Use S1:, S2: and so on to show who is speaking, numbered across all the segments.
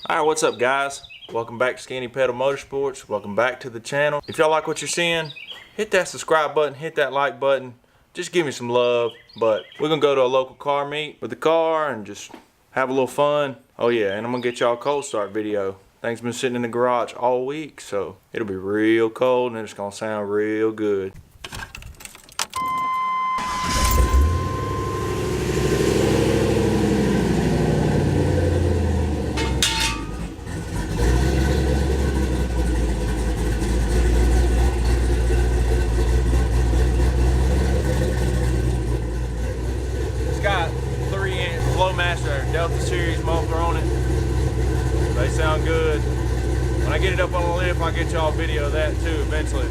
S1: Alright, what's up guys? Welcome back to Skinny Pedal Motorsports. Welcome back to the channel. If y'all like what you're seeing, hit that subscribe button, hit that like button. Just give me some love. But we're gonna go to a local car meet with the car and just have a little fun. Oh yeah, and I'm gonna get y'all a cold start video. Things been sitting in the garage all week, so it'll be real cold and it's gonna sound real good. Delta series muffler on it. They sound good. When I get it up on the lift, I'll get y'all a video of that too eventually.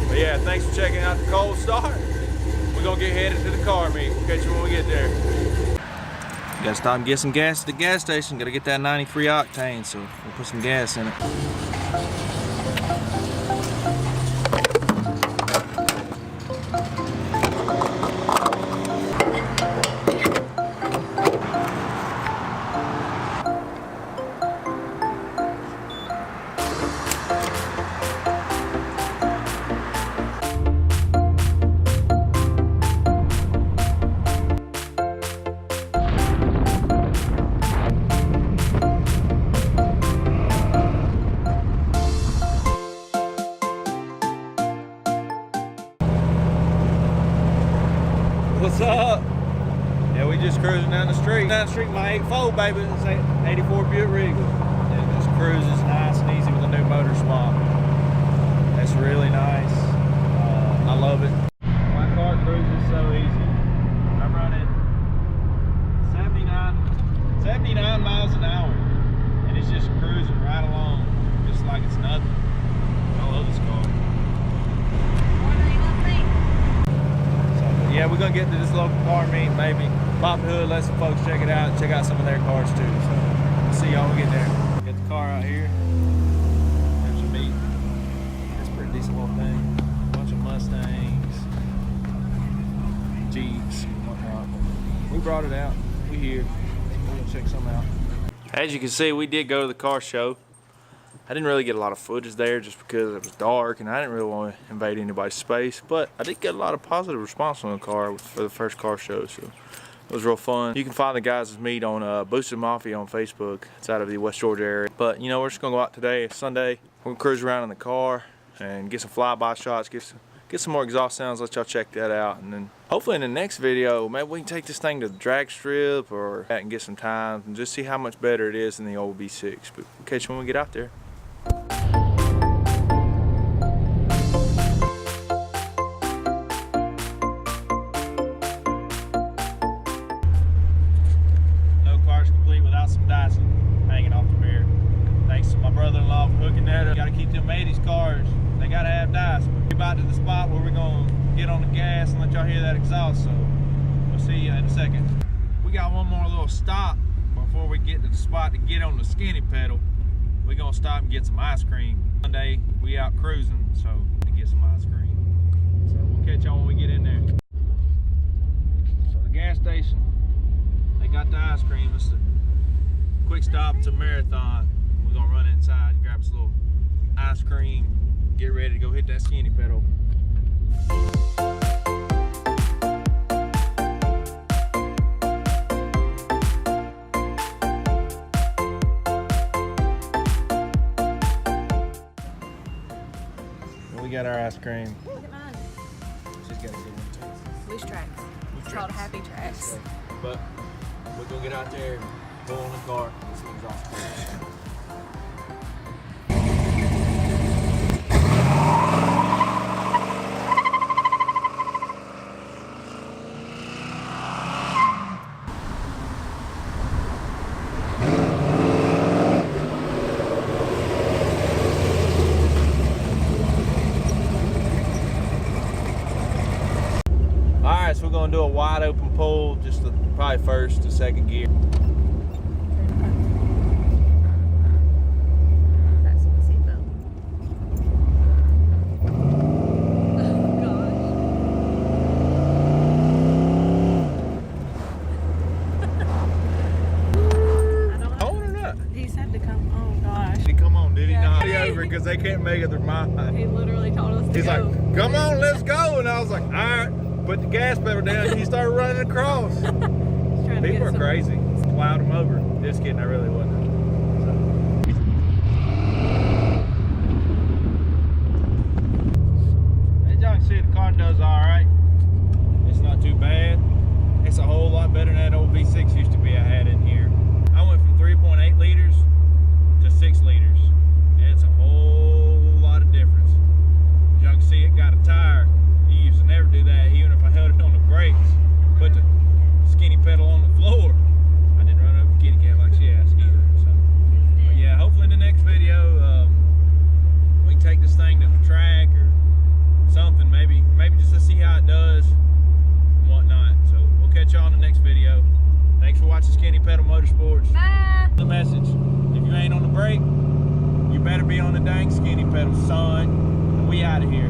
S1: But yeah, thanks for checking out the cold start. We're gonna get headed to the car meet. We'll catch you when we get there. Gotta stop and get some gas at the gas station. Gotta get that 93 octane, so we'll put some gas in it. What's up? Yeah, we just cruising down the street. Down the street, my 8.4 baby. It's 84 Buick Regal. It just cruises nice and easy with a new motor swap. That's really nice. I love it. My car cruises so easy. I'm running 79 miles an hour, and it's just cruising right along, just like it's nothing. I love this car. Yeah, we're gonna get to this local car meet, maybe pop the hood, let some folks check it out, check out some of their cars too. So we'll see y'all when we get there. Get the car out here. There's a meet. It's a pretty decent little thing. A bunch of Mustangs, Jeeps, and whatnot. We brought it out. We here. We're gonna check some out. As you can see, we did go to the car show. I didn't really get a lot of footage there just because it was dark and I didn't really want to invade anybody's space, but I did get a lot of positive response on the car for the first car show, so it was real fun. You can find the guys' meet on Boosted Mafia on Facebook. It's out of the West Georgia area. But you know, we're just gonna go out today, it's Sunday. We're gonna cruise around in the car and get some flyby shots, get some more exhaust sounds, let y'all check that out, and then hopefully in the next video, maybe we can take this thing to the drag strip or and get some times and just see how much better it is than the old V6. But we'll catch you when we get out there. Brother-in-law for hooking that up. Got to keep them 80s cars. They got to have dice. We're about to the spot where we're going to get on the gas and let y'all hear that exhaust. So we'll see you in a second. We got one more little stop before we get to the spot to get on the skinny pedal. We're going to stop and get some ice cream. Monday we out cruising, so to get some ice cream. So we'll catch y'all when we get in there. So the gas station, they got the ice cream. It's a quick stop. It's a marathon. We're gonna run inside, grab us a little ice cream, get ready to go hit that skinny pedal. We got our ice cream.
S2: Look at mine.
S1: She's got a good one too.
S2: Loose tracks. It's called Happy Tracks.
S1: But we're gonna get out there and go on the car and get some exhaust. Alright, so we're going to do a wide open pull, just probably first to second gear.
S2: That's the seatbelt. Oh gosh. I don't know.
S1: Hold or not?
S2: He said to
S1: because they can't make up their mind.
S2: He literally told us to
S1: He's
S2: go.
S1: like, come on, let's go. And I was like, all right, put the gas pedal down. And he started running across. People are crazy. Plowed him over. Just kidding, I really wasn't. As y'all can see, the car does all right. It's not too bad. It's a whole lot better than that old V6 used to be I had in here. I went from 3.8 liters to 6 liters. And it's a whole lot of difference. As y'all can see, it got a tire. You used to never do that, even if I held it on the brakes. Put the skinny pedal on the floor. I didn't run over the kitty cat like she asked either. So. But yeah, hopefully in the next video, we can take this thing to the track or something. Maybe just to see how it does and whatnot. So we'll catch y'all in the next video. Thanks for watching Skinny Pedal Motorsports.
S2: Bye.
S1: The message: if you ain't on the brake, you better be on the dang skinny pedal, son. And we out of here.